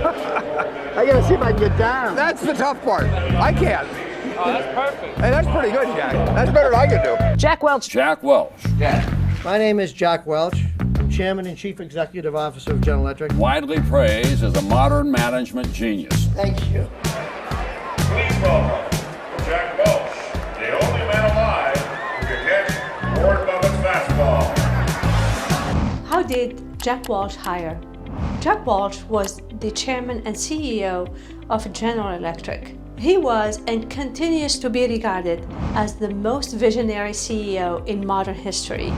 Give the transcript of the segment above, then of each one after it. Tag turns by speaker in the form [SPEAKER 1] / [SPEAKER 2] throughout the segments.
[SPEAKER 1] I gotta see if I can get down.
[SPEAKER 2] That's the tough part. I can't.
[SPEAKER 3] Oh, that's perfect.
[SPEAKER 2] Hey, that's pretty good, Jack. That's better than I could do.
[SPEAKER 4] Jack Welch.
[SPEAKER 3] Jack Welch.
[SPEAKER 1] My name is Jack Welch. I'm Chairman and Chief Executive Officer of General Electric.
[SPEAKER 3] Widely praised as a modern management genius.
[SPEAKER 1] Thank you.
[SPEAKER 5] Please welcome Jack Welch, the only man alive who can catch Warren Buffett's fastball.
[SPEAKER 6] How did Jack Welch hire? Jack Welch was the chairman and CEO of General Electric. He was and continues to be regarded as the most visionary CEO in modern history.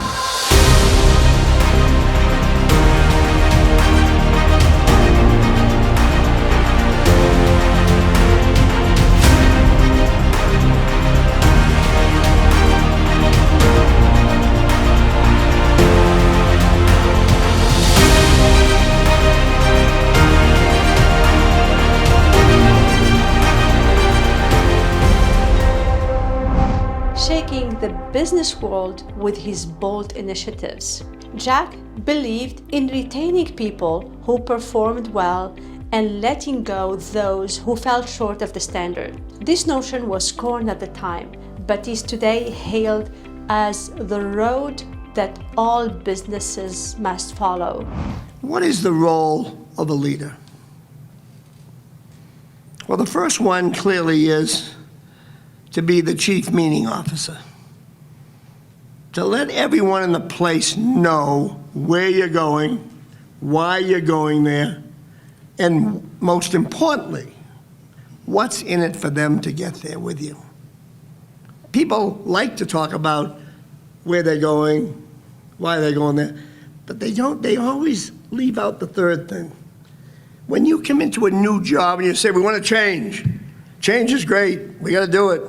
[SPEAKER 6] Shaking the business world with his bold initiatives. Jack believed in retaining people who performed well and letting go those who fell short of the standard. This notion was scorned at the time, but is today hailed as the road that all businesses must follow.
[SPEAKER 1] What is the role of a leader? Well, the first one clearly is to be the chief meeting officer. To let everyone in the place know where you're going, why you're going there, and most importantly, what's in it for them to get there with you. People like to talk about where they're going, why they're going there, but they always leave out the third thing. When you come into a new job and you say, we want to change. Change is great, we got to do it.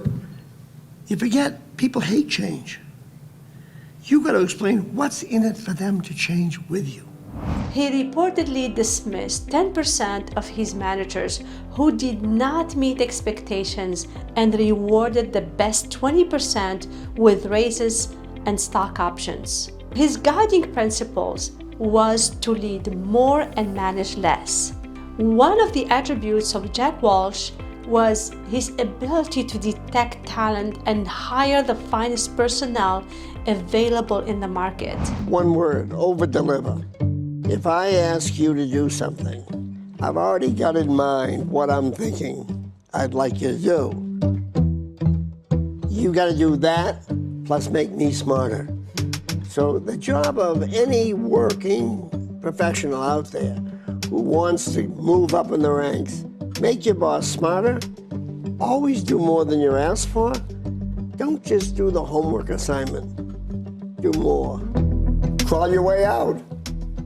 [SPEAKER 1] You forget, people hate change. You got to explain what's in it for them to change with you.
[SPEAKER 6] He reportedly dismissed 10% of his managers who did not meet expectations and rewarded the best 20% with raises and stock options. His guiding principles was to lead more and manage less. One of the attributes of Jack Welch was his ability to detect talent and hire the finest personnel available in the market.
[SPEAKER 1] One word, over-deliver. If I ask you to do something, I've already got in mind what I'm thinking I'd like you to do. You got to do that, plus make me smarter. So the job of any working professional out there who wants to move up in the ranks, make your boss smarter, always do more than you're asked for. Don't just do the homework assignment. Do more. Crawl your way out.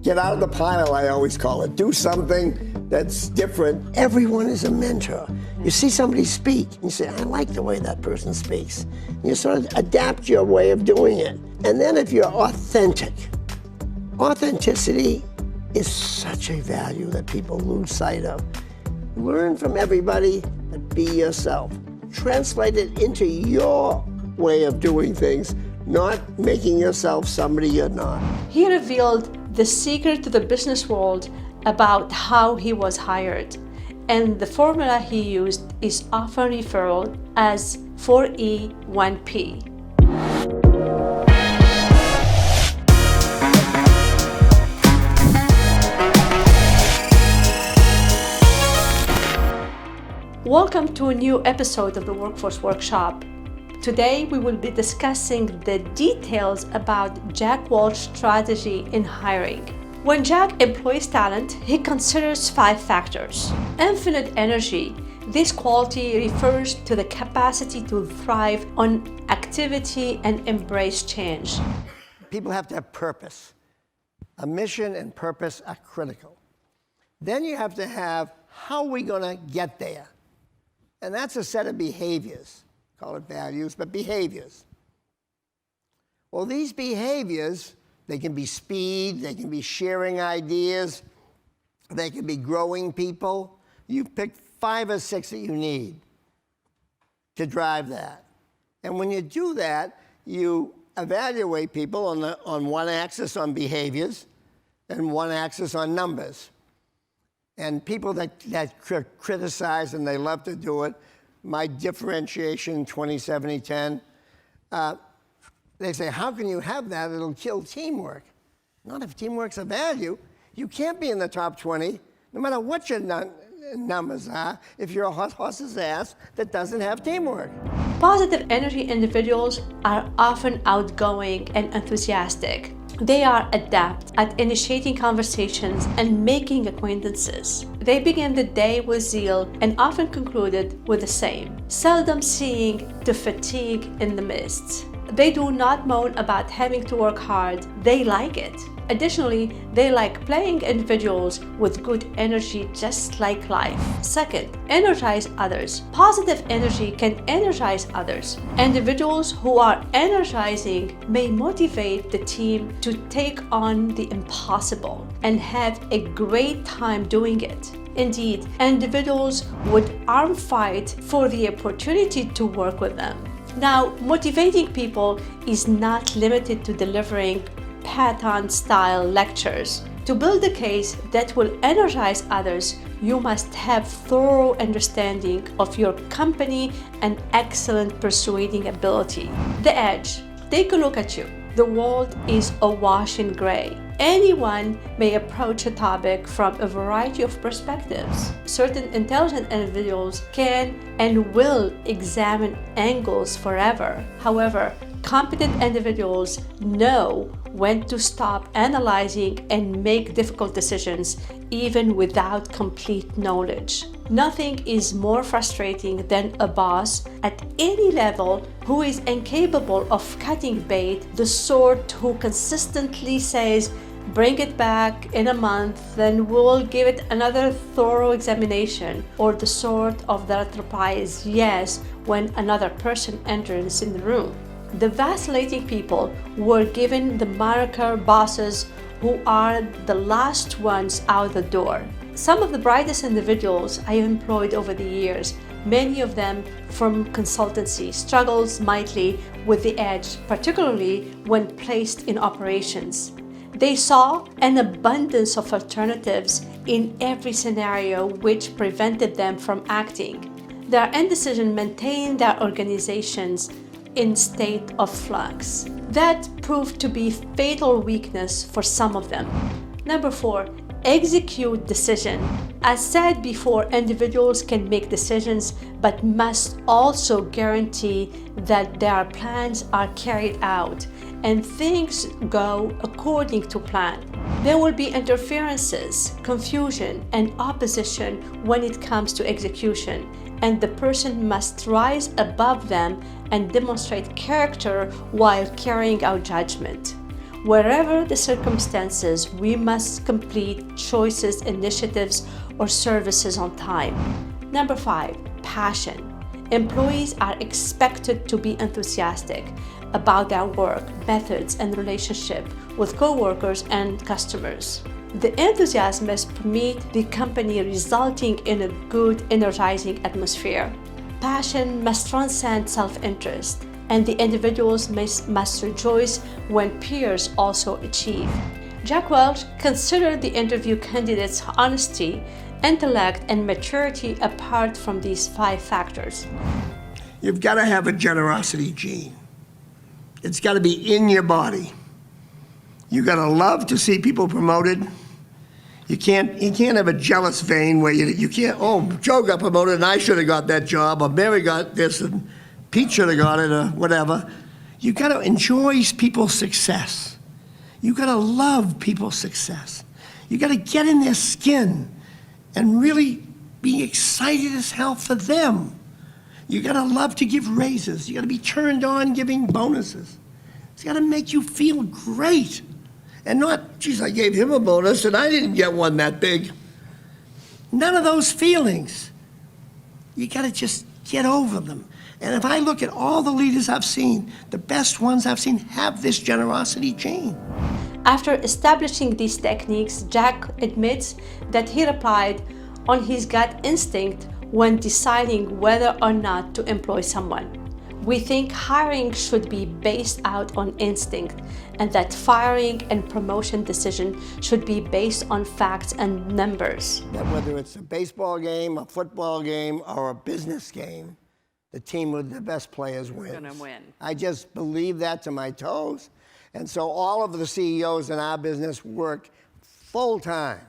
[SPEAKER 1] Get out of the pile, I always call it. Do something that's different. Everyone is a mentor. You see somebody speak, and you say, I like the way that person speaks. And you sort of adapt your way of doing it. And then if you're authentic, authenticity is such a value that people lose sight of. Learn from everybody, but be yourself. Translate it into your way of doing things, not making yourself somebody you're not.
[SPEAKER 6] He revealed the secret to the business world about how he was hired. And the formula he used is often referred as 4E, 1P. Welcome to a new episode of the Workforce Workshop. Today we will be discussing the details about Jack Welch's strategy in hiring. When Jack employs talent, he considers 5 factors. Infinite energy. This quality refers to the capacity to thrive on activity and embrace change.
[SPEAKER 1] People have to have purpose. A mission and purpose are critical. Then you have to have, how are we going to get there? And that's a set of behaviors. Call it values, but behaviors. Well, these behaviors, they can be speed, they can be sharing ideas, they can be growing people. You pick 5 or 6 that you need to drive that. And when you do that, you evaluate people on one axis on behaviors and one axis on numbers. And people that criticize, and they love to do it, my differentiation, 20-70-10, they say, how can you have that? It'll kill teamwork. Not if teamwork's a value. You can't be in the top 20, no matter what your numbers are, if you're a hot horse's ass that doesn't have teamwork.
[SPEAKER 6] Positive energy individuals are often outgoing and enthusiastic. They are adept at initiating conversations and making acquaintances. They begin the day with zeal and often conclude it with the same, seldom seeing to fatigue in the midst. They do not moan about having to work hard. They like it. Additionally, they like playing individuals with good energy, just like life. Second, energize others. Positive energy can energize others. Individuals who are energizing may motivate the team to take on the impossible and have a great time doing it. Indeed, individuals would arm fight for the opportunity to work with them. Now, motivating people is not limited to delivering Patton-style lectures. To build a case that will energize others, you must have thorough understanding of your company and excellent persuading ability. The edge. Take a look at you. The world is awash in gray. Anyone may approach a topic from a variety of perspectives. Certain intelligent individuals can and will examine angles forever. However, competent individuals know when to stop analyzing and make difficult decisions even without complete knowledge. Nothing is more frustrating than a boss at any level who is incapable of cutting bait, the sort who consistently says, "Bring it back in a month, then we'll give it another thorough examination," or the sort of that replies yes when another person enters in the room. The vacillating people were given the moniker bosses who are the last ones out the door. Some of the brightest individuals I have employed over the years, many of them from consultancy, struggles mightily with the edge, particularly when placed in operations. They saw an abundance of alternatives in every scenario which prevented them from acting. Their indecision maintained their organizations in state of flux. That proved to be fatal weakness for some of them. Number 4, execute decision. As said before, individuals can make decisions but must also guarantee that their plans are carried out and things go according to plan. There will be interferences, confusion, and opposition when it comes to execution, and the person must rise above them and demonstrate character while carrying out judgment. Wherever the circumstances, we must complete choices, initiatives, or services on time. Number 5, passion. Employees are expected to be enthusiastic about their work, methods, and relationship with co-workers and customers. The enthusiasm must permeate the company, resulting in a good, energizing atmosphere. Passion must transcend self-interest, and the individuals must rejoice when peers also achieve. Jack Welch considered the interview candidates' honesty, intellect, and maturity apart from these 5 factors.
[SPEAKER 1] You've got to have a generosity gene. It's got to be in your body. You got to love to see people promoted. You can't have a jealous vein where you can't, oh, Joe got promoted and I should have got that job, or Mary got this and Pete should have got it, or whatever. You got to enjoy people's success. You got to love people's success. You got to get in their skin and really be excited as hell for them. You got to love to give raises. You got to be turned on giving bonuses. It's got to make you feel great. And not, geez, I gave him a bonus and I didn't get one that big. None of those feelings. You got to just get over them. And if I look at all the leaders I've seen, the best ones I've seen have this generosity gene.
[SPEAKER 6] After establishing these techniques, Jack admits that he relied on his gut instinct when deciding whether or not to employ someone. We think hiring should be based out on instinct, and that firing and promotion decision should be based on facts and numbers.
[SPEAKER 1] That whether it's a baseball game, a football game, or a business game, the team with the best players wins.
[SPEAKER 4] Gonna win.
[SPEAKER 1] I just believe that to my toes. And so all of the CEOs in our business work full-time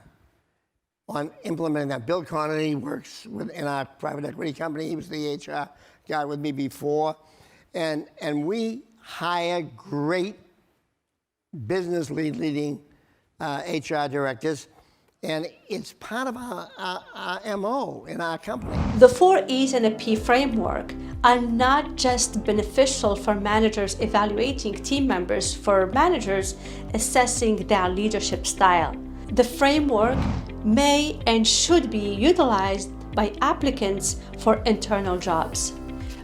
[SPEAKER 1] on implementing that. Bill Connolly works in our private equity company. He was the HR guy with me before. And we hire great business leading HR directors. And it's part of our MO in our company.
[SPEAKER 6] The 4 E's and a P framework are not just beneficial for managers evaluating team members, for managers assessing their leadership style. The framework may and should be utilized by applicants for internal jobs.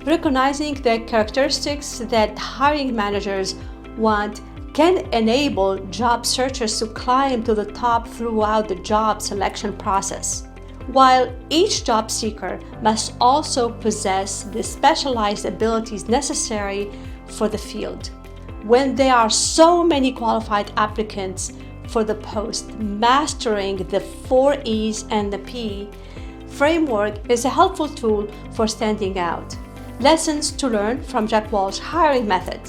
[SPEAKER 6] Recognizing the characteristics that hiring managers want can enable job searchers to climb to the top throughout the job selection process. While each job seeker must also possess the specialized abilities necessary for the field. When there are so many qualified applicants for the post, mastering the 4 E's and the P framework is a helpful tool for standing out. Lessons to learn from Jack Welch hiring method.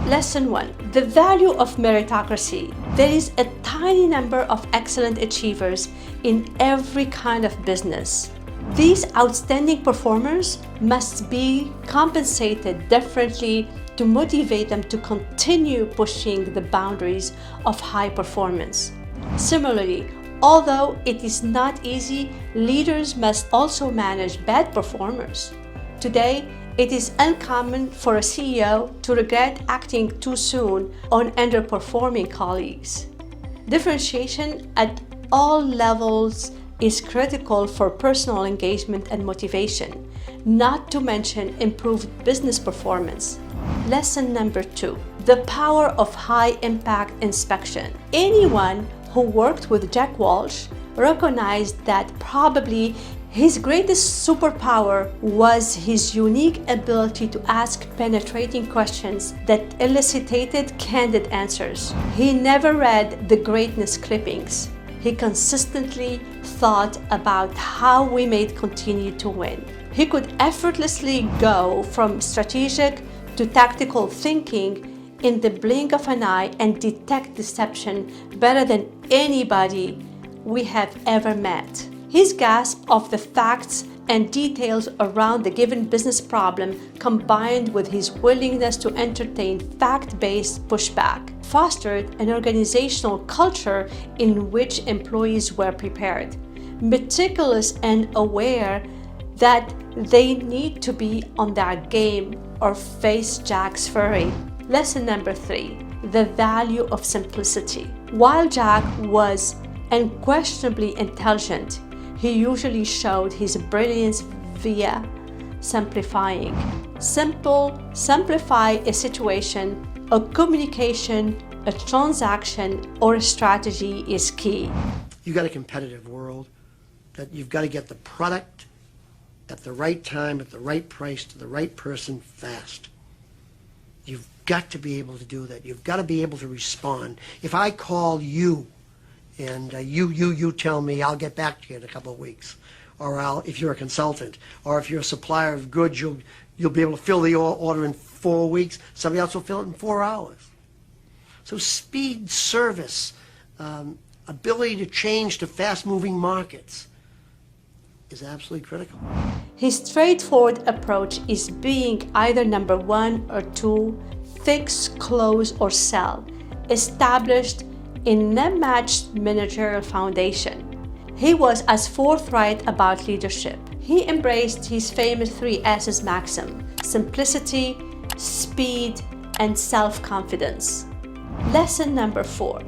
[SPEAKER 6] Lesson 1. The value of meritocracy. There is a tiny number of excellent achievers in every kind of business. These outstanding performers must be compensated differently to motivate them to continue pushing the boundaries of high performance. Similarly, although it is not easy, leaders must also manage bad performers. Today, it is uncommon for a CEO to regret acting too soon on underperforming colleagues. Differentiation at all levels is critical for personal engagement and motivation, not to mention improved business performance. Lesson number 2. The power of high-impact inspection. Anyone who worked with Jack Welch recognized that probably his greatest superpower was his unique ability to ask penetrating questions that elicited candid answers. He never read the greatness clippings. He consistently thought about how we may continue to win. He could effortlessly go from strategic to tactical thinking in the blink of an eye and detect deception better than anybody we have ever met. His grasp of the facts and details around the given business problem, combined with his willingness to entertain fact-based pushback, fostered an organizational culture in which employees were prepared, meticulous and aware that they need to be on their game or face Jack's fury. Lesson number 3. The value of simplicity. While Jack was unquestionably intelligent, he usually showed his brilliance via simplifying. Simplify a situation, a communication, a transaction, or a strategy is key.
[SPEAKER 7] You've got a competitive world that you've got to get the product at the right time, at the right price, to the right person fast. You've got to be able to do that. You've got to be able to respond. If I call you and you tell me, I'll get back to you in a couple of weeks, or if you're a consultant, or if you're a supplier of goods, you'll be able to fill the order in 4 weeks. Somebody else will fill it in 4 hours. So speed, service, ability to change to fast-moving markets is absolutely critical.
[SPEAKER 6] His straightforward approach is being either number 1 or 2, fix, close, or sell, established in a matched managerial foundation. He was as forthright about leadership. He embraced his famous 3 S's maxim: simplicity, speed, and self-confidence. Lesson number 4.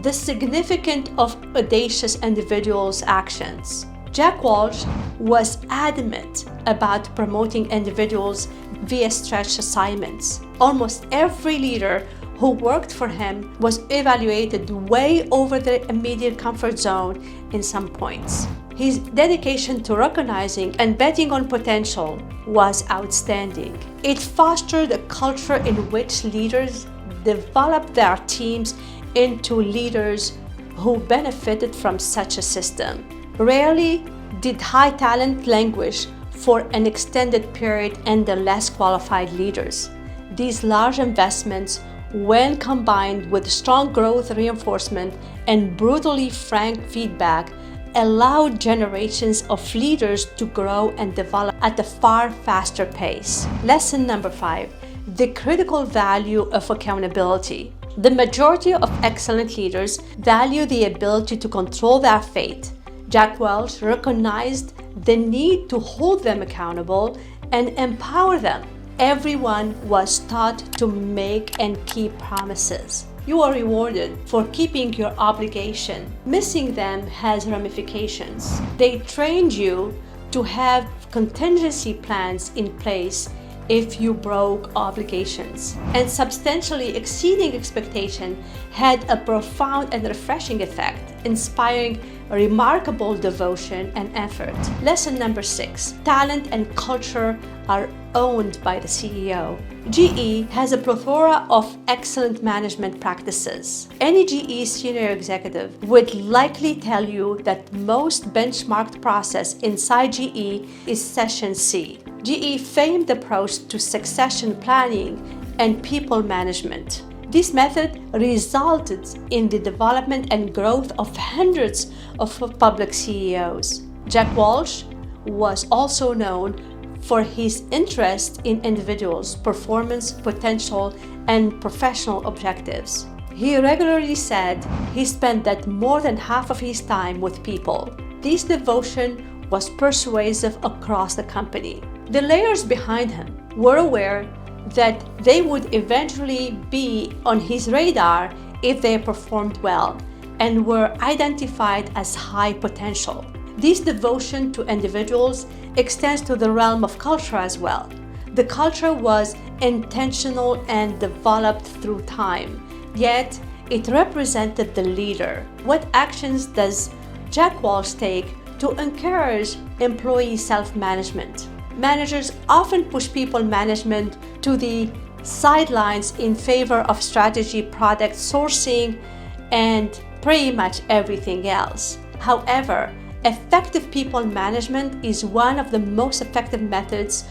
[SPEAKER 6] The significance of audacious individuals' actions. Jack Welch was adamant about promoting individuals via stretch assignments. Almost every leader who worked for him was evaluated way over their immediate comfort zone in some points. His dedication to recognizing and betting on potential was outstanding. It fostered a culture in which leaders developed their teams into leaders who benefited from such a system. Rarely did high talent languish for an extended period under less qualified leaders. These large investments, when combined with strong growth reinforcement and brutally frank feedback, allowed generations of leaders to grow and develop at a far faster pace. Lesson number 5, the critical value of accountability. The majority of excellent leaders value the ability to control their fate. Jack Welch recognized the need to hold them accountable and empower them. Everyone was taught to make and keep promises. You are rewarded for keeping your obligation. Missing them has ramifications. They trained you to have contingency plans in place if you broke obligations. And substantially exceeding expectation had a profound and refreshing effect, inspiring remarkable devotion and effort. Lesson number 6, talent and culture are owned by the CEO. GE has a plethora of excellent management practices. Any GE senior executive would likely tell you that most benchmarked process inside GE is Session C. GE famed approach to succession planning and people management. This method resulted in the development and growth of hundreds of public CEOs. Jack Welch was also known for his interest in individuals' performance, potential, and professional objectives. He regularly said he spent that more than half of his time with people. This devotion was persuasive across the company. The layers behind him were aware that they would eventually be on his radar if they performed well and were identified as high potential. This devotion to individuals extends to the realm of culture as well. The culture was intentional and developed through time, yet it represented the leader. What actions does Jack Welch take to encourage employee self-management? Managers often push people management to the sidelines in favor of strategy, product sourcing, and pretty much everything else. However, effective people management is one of the most effective methods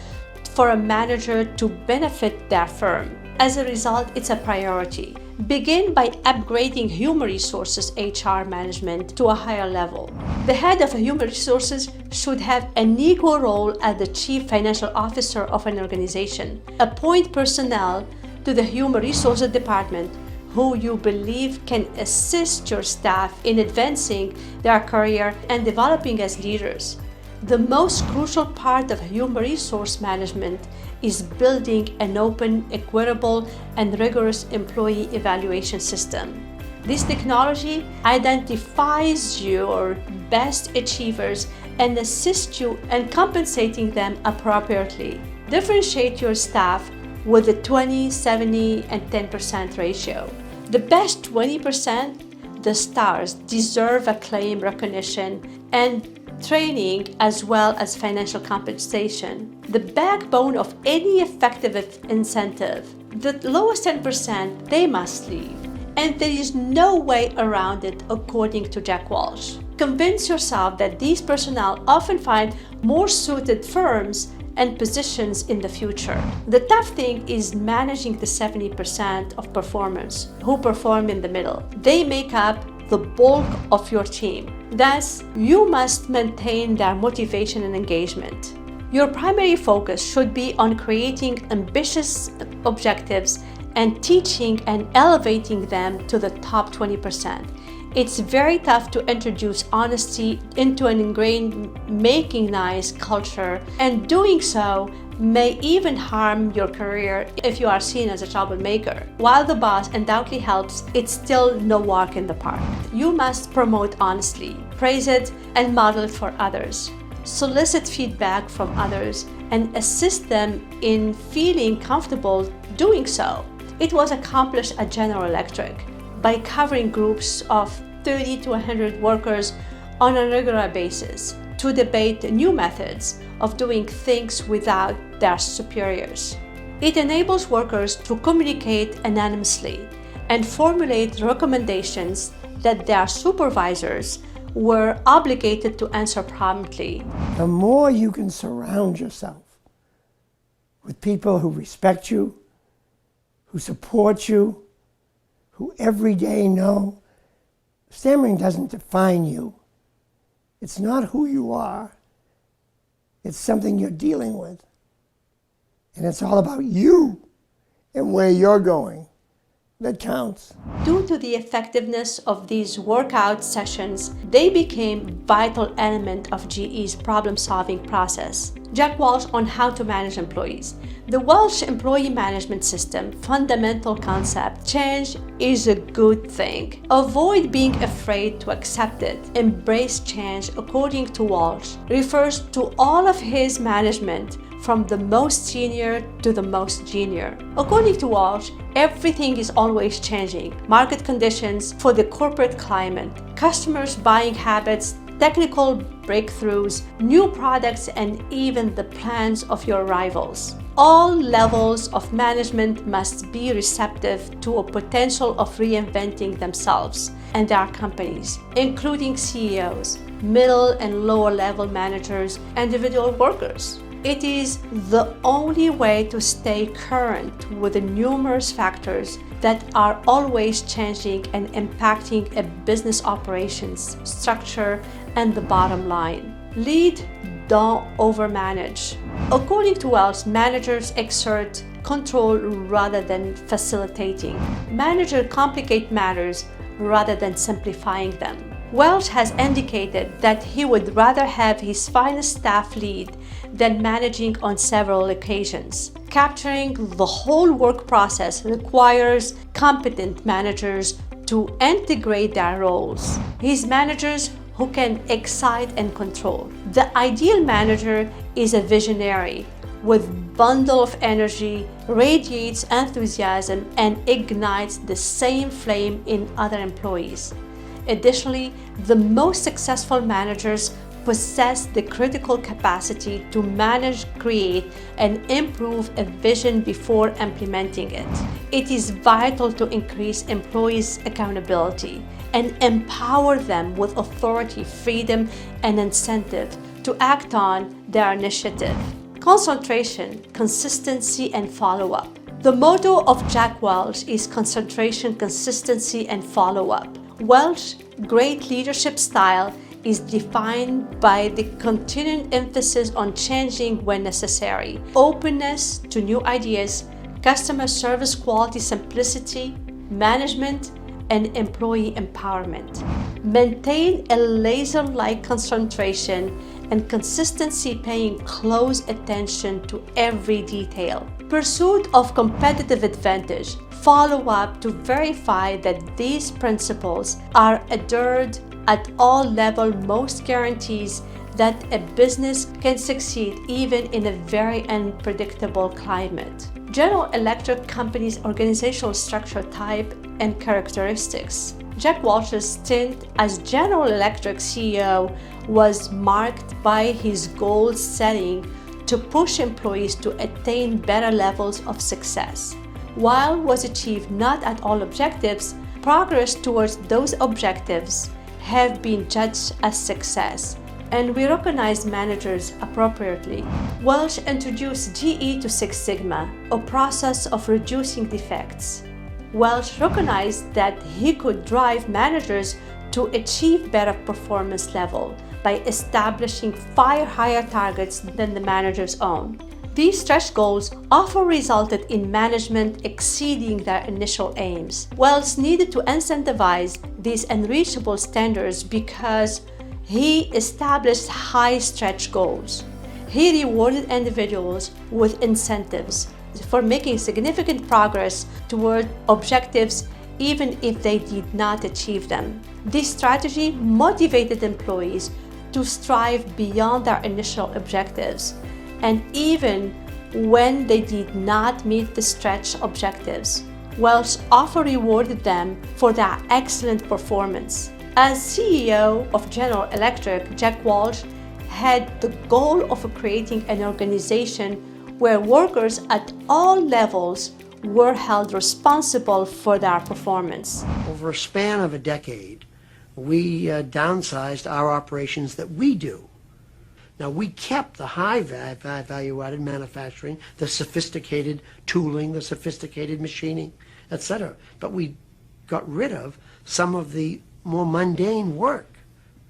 [SPEAKER 6] for a manager to benefit their firm. As a result, it's a priority. Begin by upgrading human resources HR management to a higher level. The head of human resources should have an equal role as the chief financial officer of an organization. Appoint personnel to the human resources department who you believe can assist your staff in advancing their career and developing as leaders. The most crucial part of human resource management is building an open, equitable, and rigorous employee evaluation system. This technology identifies your best achievers and assists you in compensating them appropriately. Differentiate your staff with the 20, 70, and 10% ratio. The best 20%, the stars, deserve acclaim, recognition, and training as well as financial compensation. The backbone of any effective incentive. The lowest 10%, they must leave. And there is no way around it according to Jack Welch. Convince yourself that these personnel often find more suited firms and positions in the future. The tough thing is managing the 70% of performers who perform in the middle. They make up the bulk of your team. Thus, you must maintain their motivation and engagement. Your primary focus should be on creating ambitious objectives and teaching and elevating them to the top 20%. It's very tough to introduce honesty into an ingrained making nice culture, and doing so may even harm your career if you are seen as a troublemaker. While the boss undoubtedly helps, it's still no walk in the park. You must promote honestly, praise it, and model it for others. Solicit feedback from others and assist them in feeling comfortable doing so. It was accomplished at General Electric by covering groups of 30 to 100 workers on a regular basis to debate new methods of doing things without their superiors. It enables workers to communicate anonymously and formulate recommendations that their supervisors were obligated to answer promptly.
[SPEAKER 7] The more you can surround yourself with people who respect you, who support you, who every day know stammering doesn't define you. It's not who you are. It's something you're dealing with. And it's all about you and where you're going that counts.
[SPEAKER 6] Due to the effectiveness of these workout sessions, they became a vital element of GE's problem-solving process. Jack Welch on how to manage employees. The Welch employee management system fundamental concept: change is a good thing. Avoid being afraid to accept it. Embrace change, according to Welch, refers to all of his management from the most senior to the most junior. According to Welch, everything is always changing. Market conditions for the corporate climate, customers' buying habits, technical breakthroughs, new products, and even the plans of your rivals. All levels of management must be receptive to a potential of reinventing themselves and their companies, including CEOs, middle and lower level managers, and individual workers. It is the only way to stay current with the numerous factors that are always changing and impacting a business operations, structure, and the bottom line. Lead, don't overmanage. According to Welch, managers exert control rather than facilitating. Managers complicate matters rather than simplifying them. Welch has indicated that he would rather have his finest staff lead than managing on several occasions. Capturing the whole work process requires competent managers to integrate their roles. His managers who can excite and control. The ideal manager is a visionary with bundle of energy, radiates enthusiasm, and ignites the same flame in other employees. Additionally, the most successful managers possess the critical capacity to manage, create, and improve a vision before implementing it. It is vital to increase employees' accountability and empower them with authority, freedom, and incentive to act on their initiative. Concentration, consistency, and follow-up. The motto of Jack Welch is concentration, consistency, and follow-up. Welch's great leadership style is defined by the continued emphasis on changing when necessary, openness to new ideas, customer service quality, simplicity, management, and employee empowerment. Maintain a laser-like concentration and consistency, paying close attention to every detail. Pursuit of competitive advantage. Follow up to verify that these principles are adhered at all levels. Most guarantees that a business can succeed even in a very unpredictable climate. General Electric Company's organizational structure, type, and characteristics. Jack Welch's stint as General Electric CEO was marked by his goal setting to push employees to attain better levels of success. While was achieved not at all objectives, progress towards those objectives have been judged as success, and we recognize managers appropriately. Welch introduced GE to Six Sigma, a process of reducing defects. Welch recognized that he could drive managers to achieve better performance level by establishing far higher targets than the manager's own. These stretch goals often resulted in management exceeding their initial aims. Welch needed to incentivize these unreachable standards because he established high stretch goals. He rewarded individuals with incentives for making significant progress toward objectives even if they did not achieve them. This strategy motivated employees to strive beyond their initial objectives, and even when they did not meet the stretch objectives, Welch often rewarded them for their excellent performance. As CEO of General Electric, Jack Welch had the goal of creating an organization where workers at all levels were held responsible for their performance.
[SPEAKER 7] Over a span of a decade, we downsized our operations that we do. Now, we kept the high value-added manufacturing, the sophisticated tooling, the sophisticated machining, etc. But we got rid of some of the more mundane work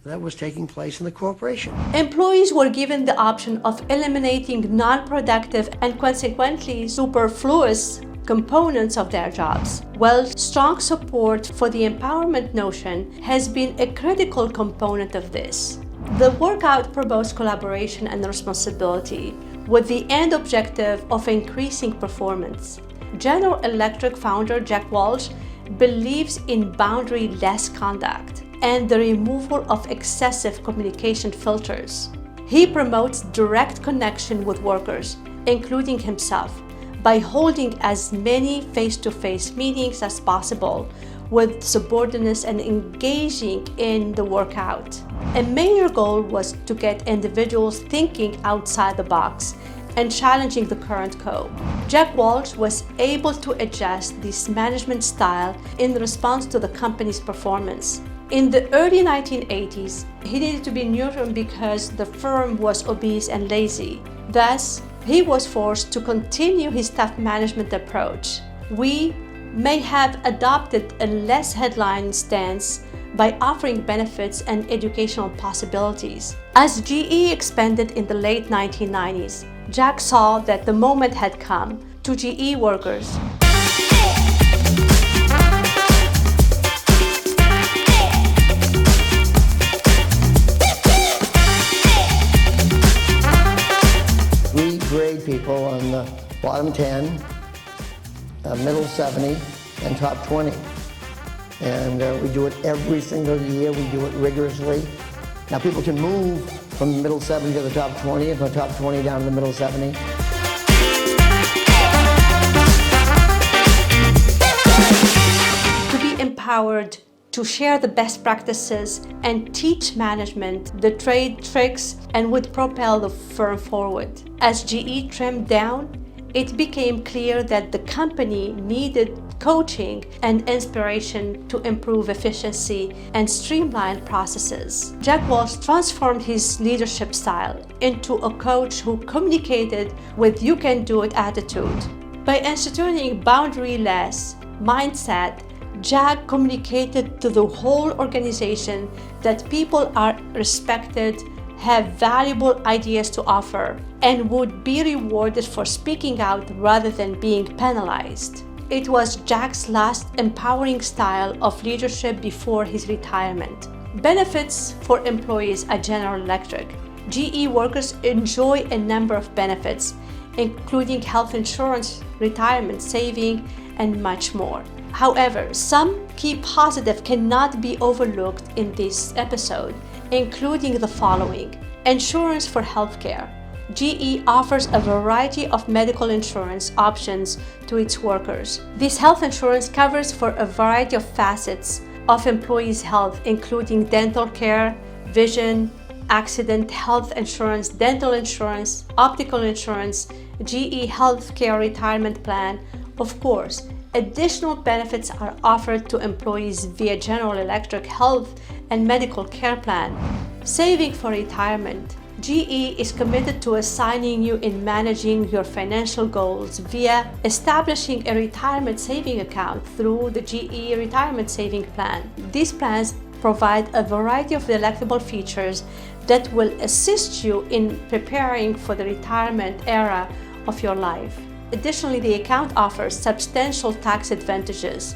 [SPEAKER 7] that was taking place in the corporation.
[SPEAKER 6] Employees were given the option of eliminating non-productive and consequently superfluous components of their jobs. Well, strong support for the empowerment notion has been a critical component of this. The workout promotes collaboration and responsibility with the end objective of increasing performance. General Electric founder Jack Welch believes in boundary-less conduct and the removal of excessive communication filters. He promotes direct connection with workers, including himself, by holding as many face-to-face meetings as possible with subordinates and engaging in the workout. A major goal was to get individuals thinking outside the box and challenging the current code. Jack Welch was able to adjust this management style in response to the company's performance. In the early 1980s, he needed to be neutral because the firm was obese and lazy. Thus, he was forced to continue his tough management approach. We may have adopted a less headline stance by offering benefits and educational possibilities. As GE expanded in the late 1990s, Jack saw that the moment had come to GE workers.
[SPEAKER 7] We grade people on the bottom 10, middle 70, and top 20. And we do it every single year. We do it rigorously. Now people can move from the middle 70 to the top 20, and from the top 20 down to the middle 70.
[SPEAKER 6] To be empowered to share the best practices and teach management the trade tricks and would propel the firm forward. As GE trimmed down, it became clear that the company needed coaching and inspiration to improve efficiency and streamline processes. Jack Welch transformed his leadership style into a coach who communicated with you-can-do-it attitude. By instituting boundary-less mindset, Jack communicated to the whole organization that people are respected, have valuable ideas to offer, and would be rewarded for speaking out rather than being penalized. It was Jack's last empowering style of leadership before his retirement. Benefits for employees at General Electric. GE workers enjoy a number of benefits, including health insurance, retirement saving, and much more. However, some key positives cannot be overlooked in this episode, including the following. Insurance for healthcare. GE offers a variety of medical insurance options to its workers. This health insurance covers for a variety of facets of employees' health, including dental care, vision, accident health insurance, dental insurance, optical insurance, GE healthcare retirement plan. Of course, additional benefits are offered to employees via General Electric health and medical care plan. Saving for retirement. GE is committed to assigning you in managing your financial goals via establishing a retirement saving account through the GE Retirement Saving Plan. These plans provide a variety of delectable features that will assist you in preparing for the retirement era of your life. Additionally, the account offers substantial tax advantages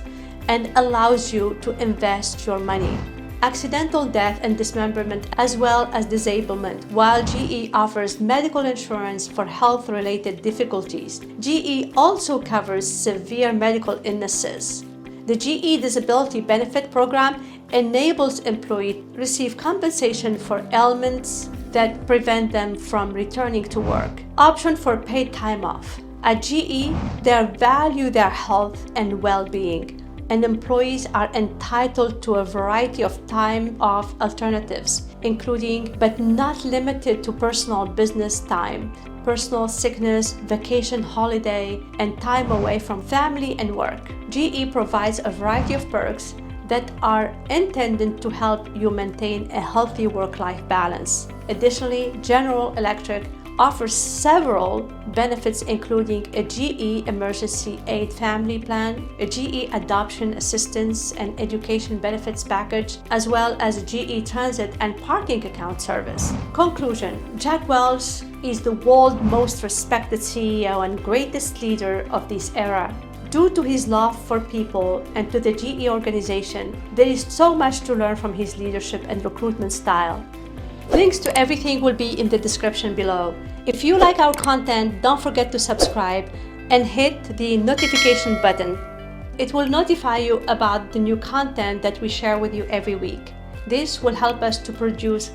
[SPEAKER 6] and allows you to invest your money. Accidental death and dismemberment as well as disablement, while GE offers medical insurance for health-related difficulties. GE also covers severe medical illnesses. The GE Disability Benefit Program enables employees to receive compensation for ailments that prevent them from returning to work. Option for paid time off. At GE, they value their health and well-being, and employees are entitled to a variety of time off alternatives, including but not limited to personal business time, personal sickness, vacation holiday, and time away from family and work. GE provides a variety of perks that are intended to help you maintain a healthy work-life balance. Additionally, General Electric offers several benefits including a GE Emergency Aid Family Plan, a GE Adoption Assistance and Education Benefits Package, as well as a GE Transit and Parking Account Service. Conclusion: Jack Welch is the world's most respected CEO and greatest leader of this era. Due to his love for people and to the GE organization, there is so much to learn from his leadership and recruitment style. Links to everything will be in the description below. If you like our content, don't forget to subscribe and hit the notification button. It will notify you about the new content that we share with you every week. This will help us to produce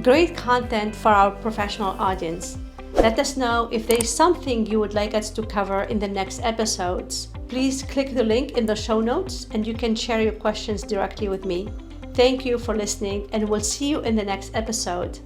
[SPEAKER 6] great content for our professional audience. Let us know if there is something you would like us to cover in the next episodes. Please click the link in the show notes and you can share your questions directly with me. Thank you for listening, and we'll see you in the next episode.